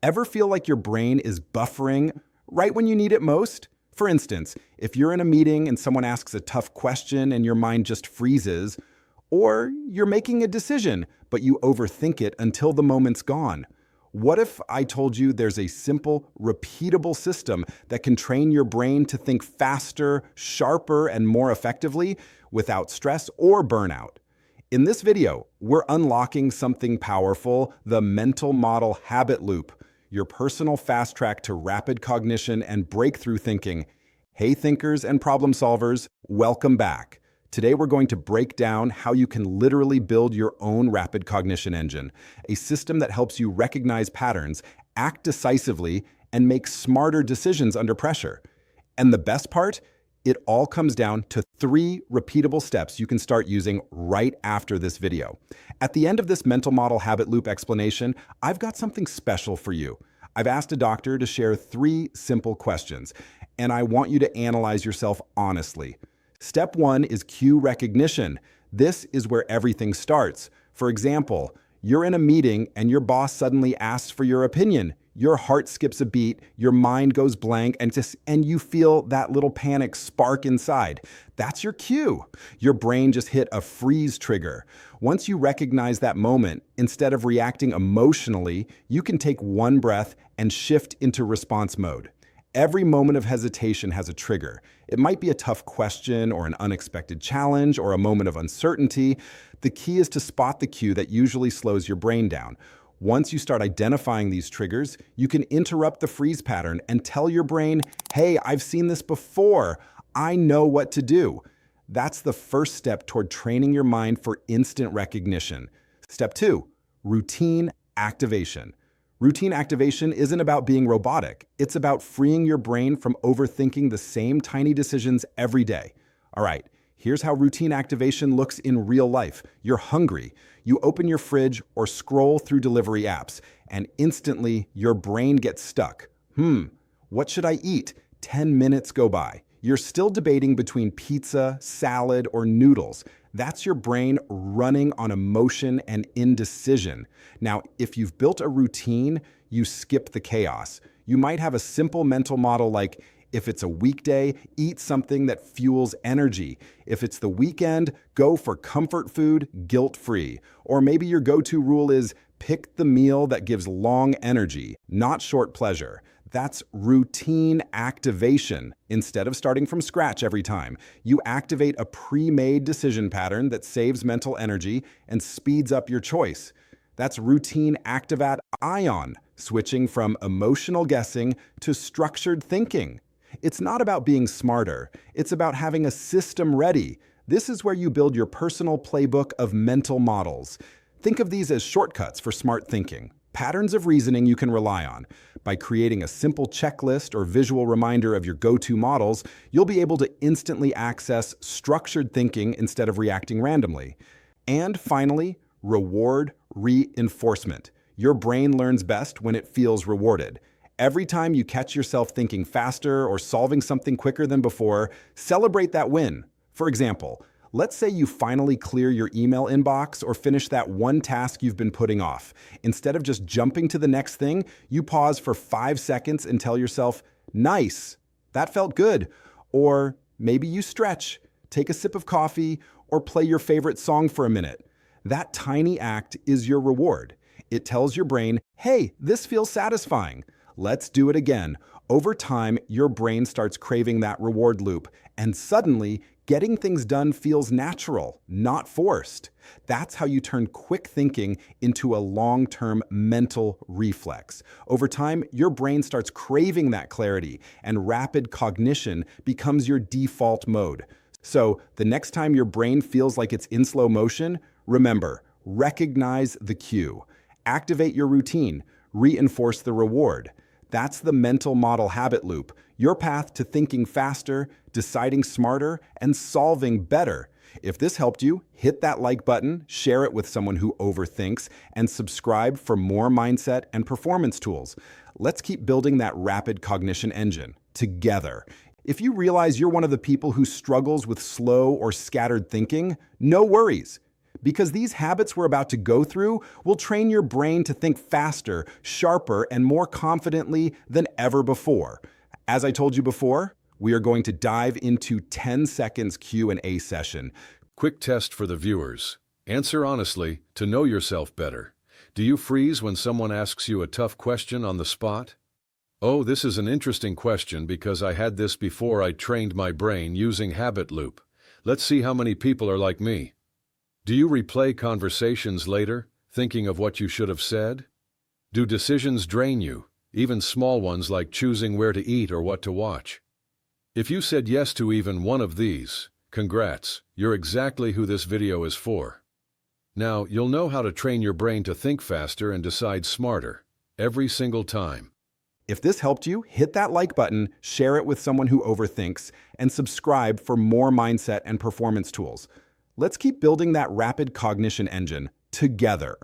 Ever feel like your brain is buffering right when you need it most? For instance, if you're in a meeting and someone asks a tough question and your mind just freezes, or you're making a decision, but you overthink it until the moment's gone. What if I told you there's a simple, repeatable system that can train your brain to think faster, sharper, and more effectively without stress or burnout? In this video, we're unlocking something powerful, the mental model habit loop, your personal fast track to rapid cognition and breakthrough thinking. Hey thinkers and problem solvers, welcome back. Today we're going to break down how you can literally build your own rapid cognition engine, a system that helps you recognize patterns, act decisively, and make smarter decisions under pressure. And the best part? It all comes down to 3 repeatable steps you can start using right after this video. At the end of this mental model habit loop explanation, I've got something special for you. I've asked a doctor to share 3 simple questions, and I want you to analyze yourself honestly. Step 1 is cue recognition. This is where everything starts. For example, you're in a meeting and your boss suddenly asks for your opinion. Your heart skips a beat, your mind goes blank, and you feel that little panic spark inside. That's your cue. Your brain just hit a freeze trigger. Once you recognize that moment, instead of reacting emotionally, you can take one breath and shift into response mode. Every moment of hesitation has a trigger. It might be a tough question or an unexpected challenge or a moment of uncertainty. The key is to spot the cue that usually slows your brain down. Once you start identifying these triggers, you can interrupt the freeze pattern and tell your brain, hey, I've seen this before. I know what to do. That's the first step toward training your mind for instant recognition. Step 2, routine activation. Routine activation isn't about being robotic. It's about freeing your brain from overthinking the same tiny decisions every day. All right, here's how routine activation looks in real life. You're hungry. You open your fridge or scroll through delivery apps, and instantly your brain gets stuck. What should I eat? 10 minutes go by. You're still debating between pizza, salad, or noodles. That's your brain running on emotion and indecision. Now, if you've built a routine, you skip the chaos. You might have a simple mental model like, if it's a weekday, eat something that fuels energy. If it's the weekend, go for comfort food, guilt-free. Or maybe your go-to rule is pick the meal that gives long energy, not short pleasure. That's routine activation. Instead of starting from scratch every time, you activate a pre-made decision pattern that saves mental energy and speeds up your choice. That's routine activate ion, switching from emotional guessing to structured thinking. It's not about being smarter. It's about having a system ready. This is where you build your personal playbook of mental models. Think of these as shortcuts for smart thinking. Patterns of reasoning you can rely on. By creating a simple checklist or visual reminder of your go-to models, you'll be able to instantly access structured thinking instead of reacting randomly. And finally, reward reinforcement. Your brain learns best when it feels rewarded. Every time you catch yourself thinking faster or solving something quicker than before, celebrate that win. For example, let's say you finally clear your email inbox or finish that one task you've been putting off. Instead of just jumping to the next thing, you pause for 5 seconds and tell yourself, nice, that felt good. Or maybe you stretch, take a sip of coffee, or play your favorite song for a minute. That tiny act is your reward. It tells your brain, hey, this feels satisfying. Let's do it again. Over time, your brain starts craving that reward loop, and suddenly, getting things done feels natural, not forced. That's how you turn quick thinking into a long-term mental reflex. Over time, your brain starts craving that clarity, and rapid cognition becomes your default mode. So, the next time your brain feels like it's in slow motion, remember, recognize the cue. Activate your routine. Reinforce the reward. That's the mental model habit loop, your path to thinking faster, deciding smarter, and solving better. If this helped you, hit that like button, share it with someone who overthinks, and subscribe for more mindset and performance tools. Let's keep building that rapid cognition engine together. If you realize you're one of the people who struggles with slow or scattered thinking, no worries. because these habits we're about to go through will train your brain to think faster, sharper, and more confidently than ever before. As I told you before, we are going to dive into 10 seconds Q&A session. Quick test for the viewers. Answer honestly to know yourself better. Do you freeze when someone asks you a tough question on the spot? Oh, this is an interesting question because I had this before I trained my brain using habit loop. Let's see how many people are like me. Do you replay conversations later, thinking of what you should have said? Do decisions drain you, even small ones like choosing where to eat or what to watch? If you said yes to even one of these, congrats, you're exactly who this video is for. Now, you'll know how to train your brain to think faster and decide smarter, every single time. If this helped you, hit that like button, share it with someone who overthinks, and subscribe for more mindset and performance tools. Let's keep building that rapid cognition engine together.